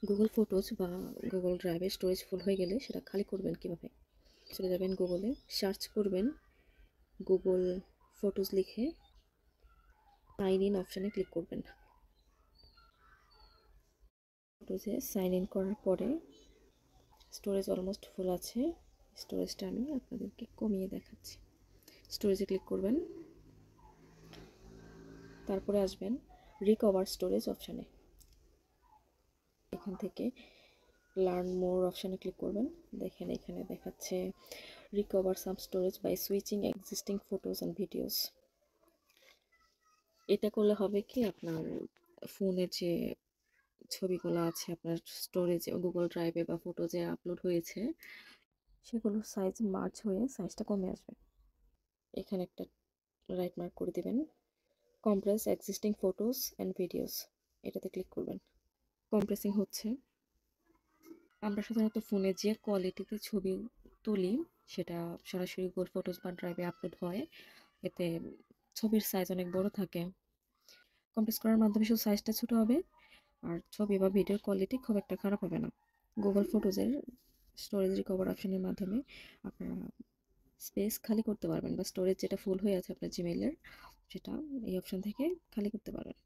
Google photos বা Google ড্রাইভে storage full হয়ে গেলে সেটা খালি করবেন কিভাবে? চলে যাবেন গুগলে, সার্চ করবেন গুগল ফটোজ লিখে সাইন ইন অপশানে ক্লিক করবেন। ফটোজে সাইন ইন করার পরে স্টোরেজ অলমোস্ট ফুল আছে, স্টোরেজটা আমি আপনাদেরকে কমিয়ে দেখাচ্ছি। স্টোরেজে ক্লিক করবেন, তারপরে আসবেন রিকভার স্টোরেজ অপশানে। এখান থেকে লার্ন মোর অপশানে ক্লিক করবেন। দেখেন এখানে দেখাচ্ছে recover some storage by switching existing photos and videos. এটা করলে হবে কি, আপনার ফোনের যে ছবিগুলো আছে আপনার স্টোরেজে গুগল ড্রাইভে বা ফটোজে আপলোড হয়েছে সেগুলোর সাইজ মার্জ হয়ে সাইজটা কমে আসবে। এখানে একটা রাইট মার্ক করে দিবেন, compress existing photos and videos, এটাতে ক্লিক করবেন। কম্প্রেসিং হচ্ছে। আমরা সাধারণত ফোনে যে কোয়ালিটিতে ছবি তুলি সেটা সরাসরি গুগল ফটোজ বা ড্রাইভে আপলোড হয়, এতে ছবির সাইজ অনেক বড় থাকে। কম্প্রেস করার মাধ্যমে শুধু সাইজটা ছোট হবে আর ছবি বা ভিডিওর কোয়ালিটি খুব একটা খারাপ হবে না। গুগল ফটোজের স্টোরেজ রিকভার অপশনের মাধ্যমে আপনারা স্পেস খালি করতে পারবেন বা স্টোরেজ যেটা ফুল হয়ে আছে আপনার জিমেইলের সেটা এই অপশন থেকে খালি করতে পারবেন।